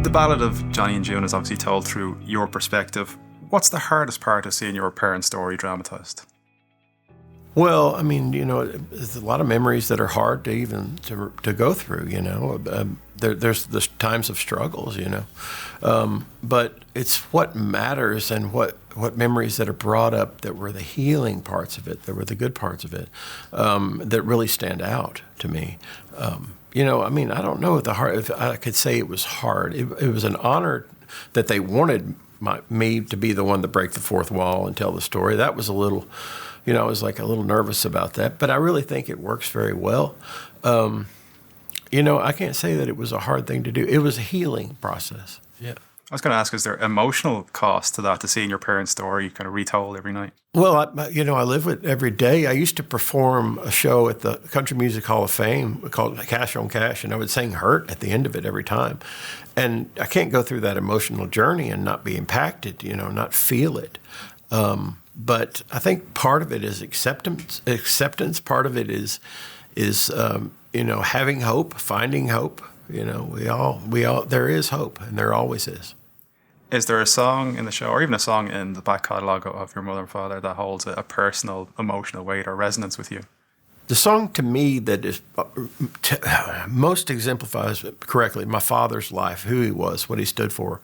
The Ballad of Johnny and June is obviously told through your perspective. What's the hardest part of seeing your parents' story dramatised? Well, I mean, there's a lot of memories that are hard to even to go through. There's times of struggles. But it's what matters and what memories that are brought up that were the healing parts of it, that were the good parts of it, that really stand out to me. I don't know if I could say it was hard. It was an honor that they wanted me to be the one to break the fourth wall and tell the story. That was a little. I was like a little nervous about that, but I really think it works very well. I can't say that it was a hard thing to do. It was a healing process. Yeah. I was going to ask, is there emotional cost to that, to seeing your parents' story kind of retold every night? Well, I live with it every day. I used to perform a show at the Country Music Hall of Fame called Cash on Cash, and I would sing Hurt at the end of it every time. And I can't go through that emotional journey and not be impacted, not feel it. But I think part of it is acceptance. Part of it is having hope, finding hope. We all there is hope, and there always is. Is there a song in the show, or even a song in the back catalogue of your mother and father, that holds a personal, emotional weight or resonance with you? The song to me that is most exemplifies correctly my father's life, who he was, what he stood for,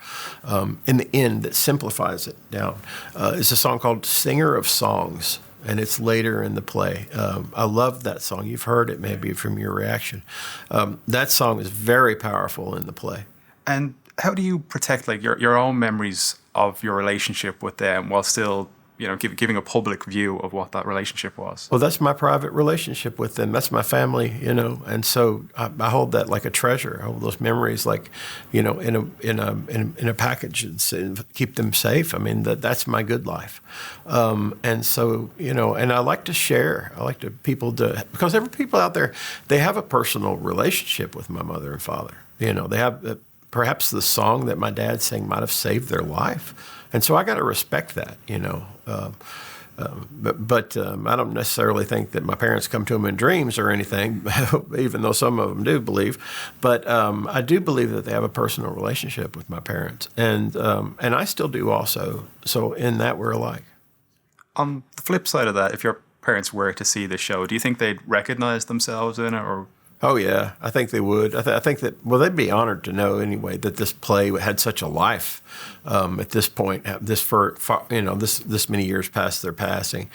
in the end, that simplifies it down, is a song called Singer of Songs, and it's later in the play. I love that song. You've heard it maybe from your reaction. That song is very powerful in the play. And how do you protect your own memories of your relationship with them while still giving a public view of what that relationship was? Well, that's my private relationship with them. That's my family, and so I hold that like a treasure. I hold those memories like, in a package and keep them safe. I mean, that's my good life. And so, and I like to share. I like because every people out there, they have a personal relationship with my mother and father. They have perhaps the song that my dad sang might have saved their life. And so I got to respect that, but I don't necessarily think that my parents come to them in dreams or anything, even though some of them do believe. But I do believe that they have a personal relationship with my parents, and I still do also. So in that, we're alike. On the flip side of that, if your parents were to see the show, do you think they'd recognize themselves in it, or? Oh, yeah, I think they would. I think that, they'd be honored to know anyway that this play had such a life at this point, this many years past their passing.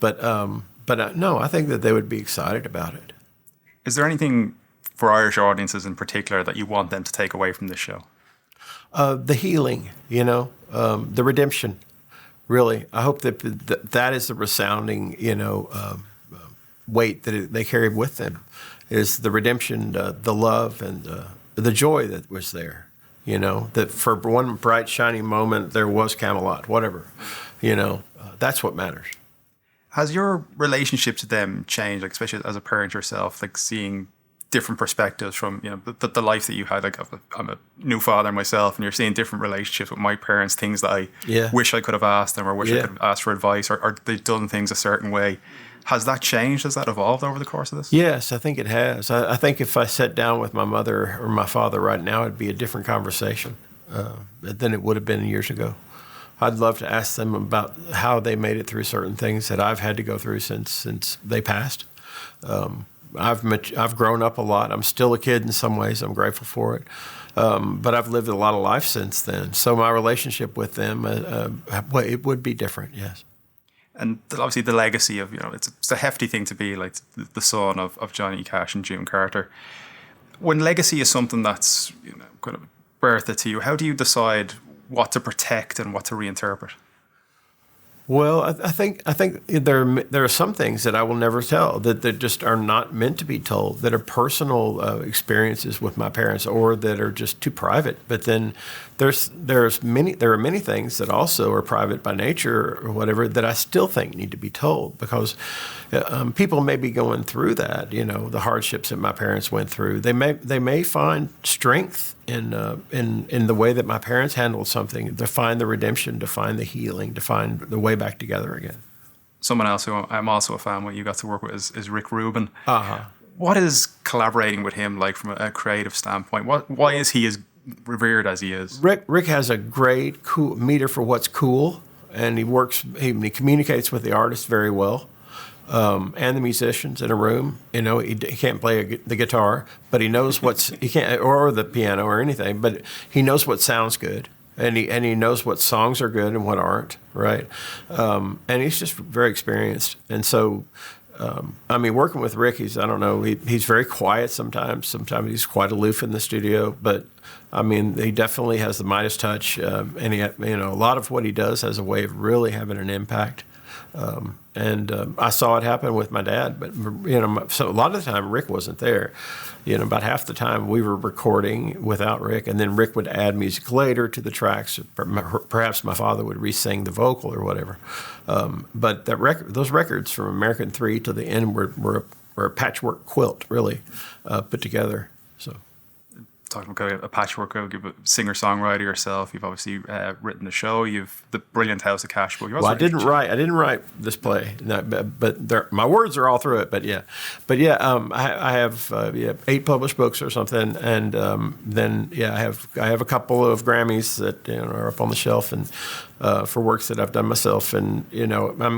But no, I think that they would be excited about it. Is there anything for Irish audiences in particular that you want them to take away from this show? The healing, the redemption, really. I hope that is the resounding, weight that they carried with them. Is the redemption, the love, and the joy that was there. That for one bright, shining moment, there was Camelot, whatever. That's what matters. Has your relationship to them changed, like, especially as a parent yourself, like seeing different perspectives from, the life that you had? Like, I'm a new father myself, and you're seeing different relationships with my parents, things that I wish I could have asked them, or wish I could have asked for advice, or they've done things a certain way. Has that changed? Has that evolved over the course of this? Yes, I think it has. I think if I sat down with my mother or my father right now, it'd be a different conversation than it would have been years ago. I'd love to ask them about how they made it through certain things that I've had to go through since they passed. I've grown up a lot. I'm still a kid in some ways. I'm grateful for it. But I've lived a lot of life since then. So my relationship with them, it would be different, yes. And obviously the legacy of, it's a hefty thing to be like the son of Johnny Cash and June Carter. When legacy is something that's kind of birthed to you, how do you decide what to protect and what to reinterpret? Well, I think there are some things that I will never tell that just are not meant to be told, that are personal experiences with my parents, or that are just too private. But then there are many things that also are private by nature or whatever that I still think need to be told, because people may be going through that, the hardships that my parents went through. They may find strength in the way that my parents handled something, to find the redemption, to find the healing, to find the way back together again. Someone else who I'm also a fan with, you got to work with, is Rick Rubin. Uh-huh. What is collaborating with him like from a creative standpoint? Why is he as revered as he is. Rick has a great cool meter for what's cool, and he communicates with the artists very well, and the musicians in a room. You know, he can't play the guitar, but he knows he can't, or the piano or anything, but he knows what sounds good. And he knows what songs are good and what aren't, right? And he's just very experienced. And so, I mean, working with Rick, he's very quiet sometimes. Sometimes he's quite aloof in the studio. But, I mean, he definitely has the Midas touch. And, a lot of what he does has a way of really having an impact. I saw it happen with my dad. But, so a lot of the time Rick wasn't there. About half the time we were recording without Rick, and then Rick would add music later to the tracks. Perhaps my father would re-sing the vocal or whatever. But those records from American 3 to the end were a patchwork quilt, really, put together. So. Talking about a patchwork, you're a singer-songwriter yourself. You've obviously written the show. You've the brilliant House of Cash. But I didn't write this play, no, but my words are all through it. But I have 8 published books or something, and then I have a couple of Grammys that are up on the shelf, and for works that I've done myself, and I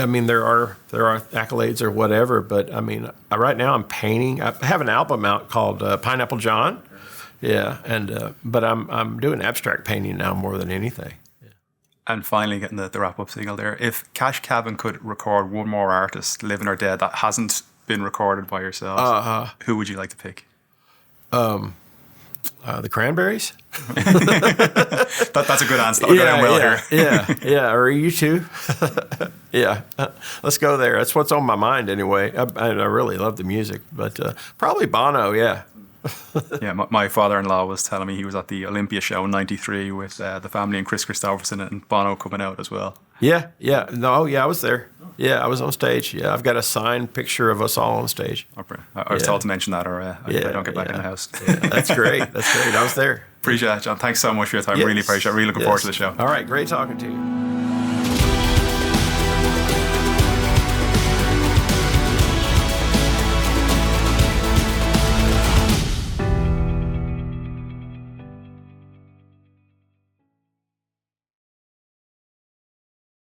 mean, there are accolades or whatever, but I mean, right now I'm painting. I have an album out called Pineapple John, but I'm doing abstract painting now more than anything. Yeah. And finally, getting the wrap up single there. If Cash Cabin could record one more artist, living or dead, that hasn't been recorded by yourselves, who would you like to pick? The Cranberries. That's a good answer. We're going well here. Yeah. Or you too. Yeah. Let's go there. That's what's on my mind anyway. I really love the music, but probably Bono. Yeah. Yeah. My father-in-law was telling me he was at the Olympia show in '93 with the family and Chris Christopherson and Bono coming out as well. Yeah. No. Yeah. I was there. Yeah, I was on stage. Yeah, I've got a signed picture of us all on stage. Okay. I was told to mention that, or I don't get back in the house. Yeah, that's great. I was there. Appreciate it, John. Thanks so much for your time. Yes. Really appreciate it. Really looking forward to the show. All right. Great talking to you.